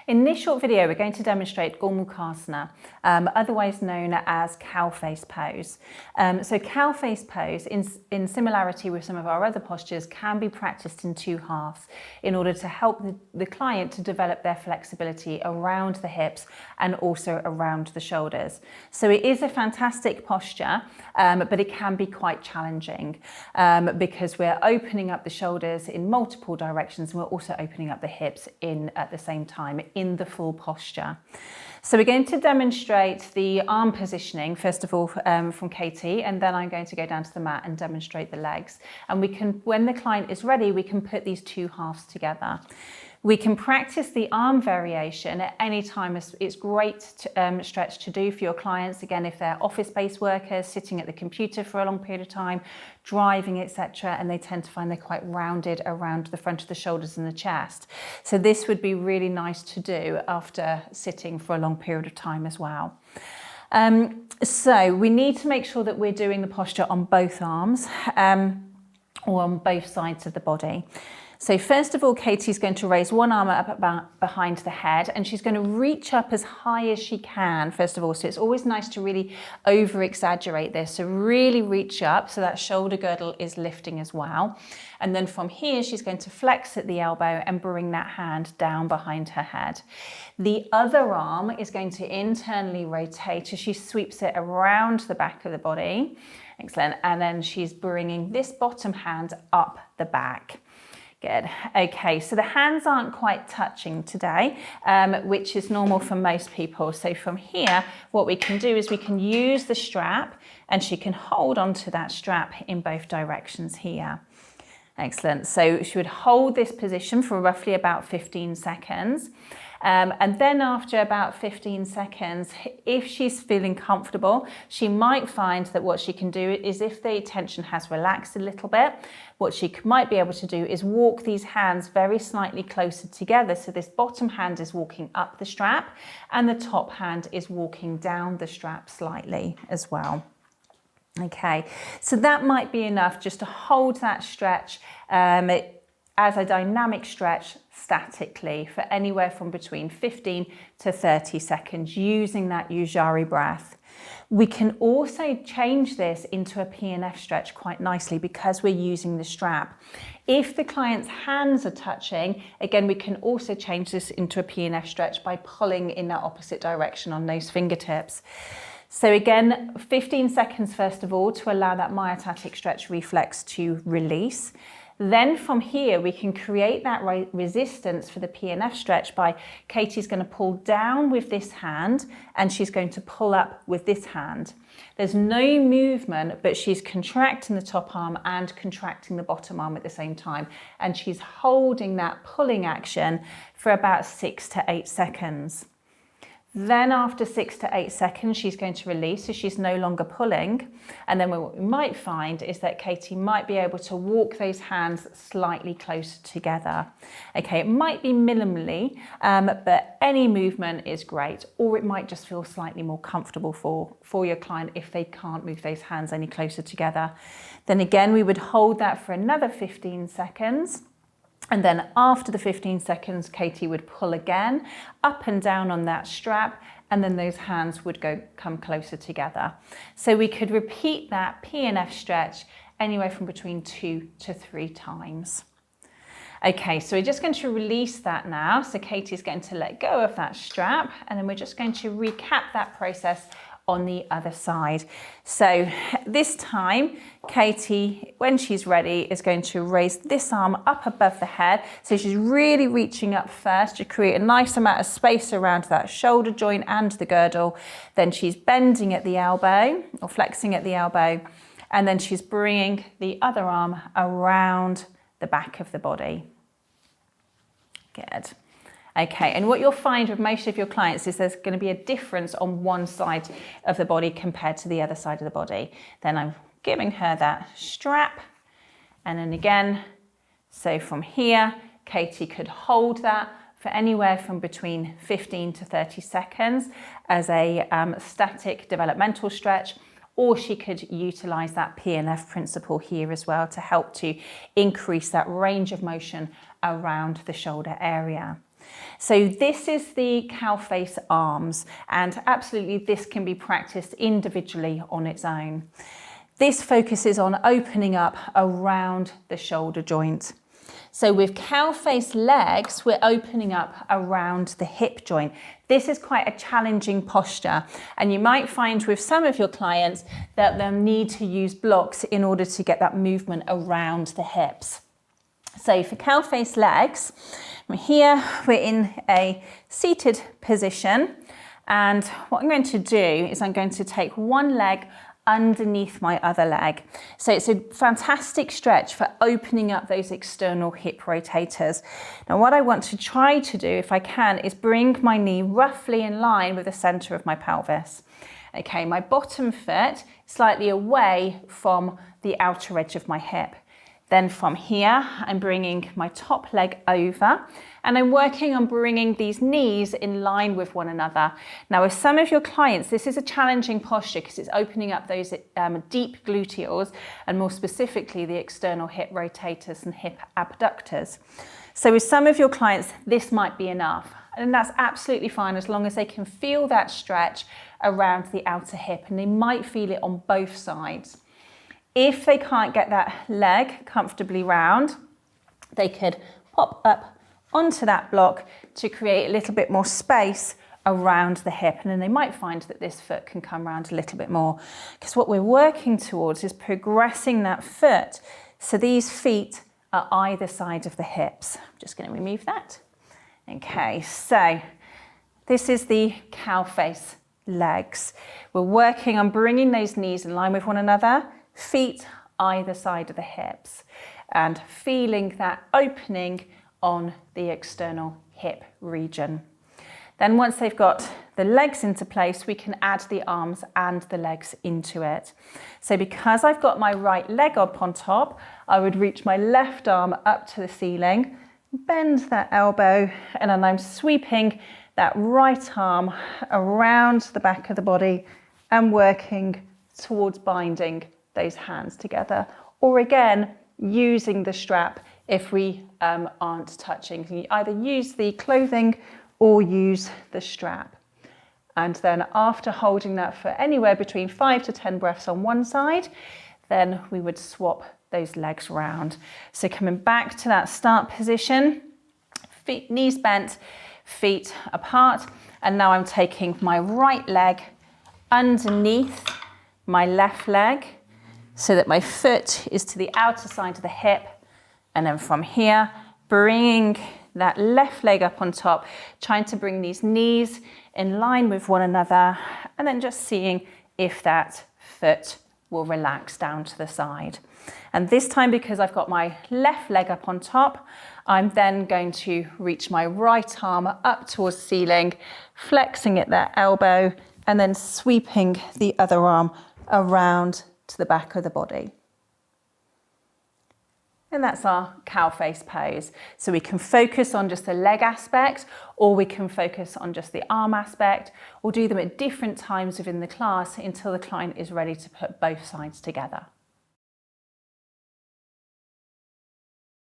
In this short video, we're going to demonstrate Gormukhasana, otherwise known as cowface pose. So cowface pose, in similarity with some of our other postures, can be practiced in two halves in order to help the client to develop their flexibility around the hips and also around the shoulders. So it is a fantastic posture, but it can be quite challenging because we're opening up the shoulders in multiple directions and we're also opening up the hips at the same time in the full posture. So we're going to demonstrate the arm positioning, first of all, from Katie, and then I'm going to go down to the mat and demonstrate the legs. And we can, when the client is ready, we can put these two halves together. We can practice the arm variation at any time. It's great stretch to do for your clients. Again, if they're office-based workers, sitting at the computer for a long period of time, driving, etc., and they tend to find they're quite rounded around the front of the shoulders and the chest. So this would be really nice to do after sitting for a long period of time as well. So we need to make sure that we're doing the posture on both arms or on both sides of the body. So first of all, Katie's going to raise one arm up behind the head and she's going to reach up as high as she can, first of all. So it's always nice to really over-exaggerate this. So really reach up so that shoulder girdle is lifting as well. And then from here, she's going to flex at the elbow and bring that hand down behind her head. The other arm is going to internally rotate as she sweeps it around the back of the body. Excellent. And then she's bringing this bottom hand up the back. Good. Okay, so the hands aren't quite touching today, which is normal for most people. So from here, what we can do is we can use the strap and she can hold onto that strap in both directions here. Excellent. So she would hold this position for roughly about 15 seconds. And then after about 15 seconds, if she's feeling comfortable, she might find that what she can do is, if the tension has relaxed a little bit, what she might be able to do is walk these hands very slightly closer together. So this bottom hand is walking up the strap and the top hand is walking down the strap slightly as well. Okay, so that might be enough just to hold that stretch as a dynamic stretch statically for anywhere from between 15 to 30 seconds using that Ujjayi breath. We can also change this into a PNF stretch quite nicely because we're using the strap. If the client's hands are touching, again, we can also change this into a PNF stretch by pulling in that opposite direction on those fingertips. So again, 15 seconds first of all to allow that myotatic stretch reflex to release. Then from here, we can create that resistance for the PNF stretch by Katie's going to pull down with this hand and she's going to pull up with this hand. There's no movement, but she's contracting the top arm and contracting the bottom arm at the same time. And she's holding that pulling action for about 6 to 8 seconds. Then after 6 to 8 seconds, she's going to release, so she's no longer pulling. And then what we might find is that Katie might be able to walk those hands slightly closer together. Okay, it might be minimally, but any movement is great, or it might just feel slightly more comfortable for your client if they can't move those hands any closer together. Then again, we would hold that for another 15 seconds. And then after the 15 seconds, Katie would pull again up and down on that strap, and then those hands would come closer together. So we could repeat that PNF stretch anywhere from between 2 to 3 times. Okay, so we're just going to release that now. So Katie's going to let go of that strap, and then we're just going to recap that process on the other side. So this time, Katie, when she's ready, is going to raise this arm up above the head. So she's really reaching up first to create a nice amount of space around that shoulder joint and the girdle. Then she's bending at the elbow or flexing at the elbow. And then she's bringing the other arm around the back of the body. Good. Okay, and what you'll find with most of your clients is there's going to be a difference on one side of the body compared to the other side of the body. Then I'm giving her that strap, and then again, so from here, Katie could hold that for anywhere from between 15 to 30 seconds as a static developmental stretch, or she could utilize that PNF principle here as well to help to increase that range of motion around the shoulder area. So this is the cow face arms, and absolutely this can be practiced individually on its own. This focuses on opening up around the shoulder joint. So with cow face legs, we're opening up around the hip joint. This is quite a challenging posture, and you might find with some of your clients that they'll need to use blocks in order to get that movement around the hips. So for cow face legs, here we're in a seated position, and what I'm going to do is I'm going to take one leg underneath my other leg. So it's a fantastic stretch for opening up those external hip rotators. Now what I want to try to do, if I can, is bring my knee roughly in line with the center of my pelvis. Okay, my bottom foot slightly away from the outer edge of my hip. Then from here, I'm bringing my top leg over, and I'm working on bringing these knees in line with one another. Now, with some of your clients, this is a challenging posture because it's opening up those deep gluteals, and more specifically, the external hip rotators and hip abductors. So with some of your clients, this might be enough. And that's absolutely fine as long as they can feel that stretch around the outer hip, and they might feel it on both sides. If they can't get that leg comfortably round, they could pop up onto that block to create a little bit more space around the hip, and then they might find that this foot can come round a little bit more, because what we're working towards is progressing that foot so these feet are either side of the hips. I'm just going to remove that. Okay, so this is the cow face legs. We're working on bringing those knees in line with one another, feet either side of the hips, and feeling that opening on the external hip region. Then once they've got the legs into place, we can add the arms and the legs into it. So because I've got my right leg up on top, I would reach my left arm up to the ceiling, bend that elbow, and then I'm sweeping that right arm around the back of the body and working towards binding those hands together, or again using the strap if we aren't touching. So you either use the clothing or use the strap, and then after holding that for anywhere between 5 to 10 breaths on one side, then we would swap those legs round. So coming back to that start position, feet, knees bent, feet apart, and now I'm taking my right leg underneath my left leg so that my foot is to the outer side of the hip, and then from here bringing that left leg up on top, trying to bring these knees in line with one another, and then just seeing if that foot will relax down to the side. And this time, because I've got my left leg up on top, I'm then going to reach my right arm up towards the ceiling, flexing at that elbow, and then sweeping the other arm around to the back of the body. And that's our cow face pose. So we can focus on just the leg aspect, or we can focus on just the arm aspect, or do them at different times within the class until the client is ready to put both sides together.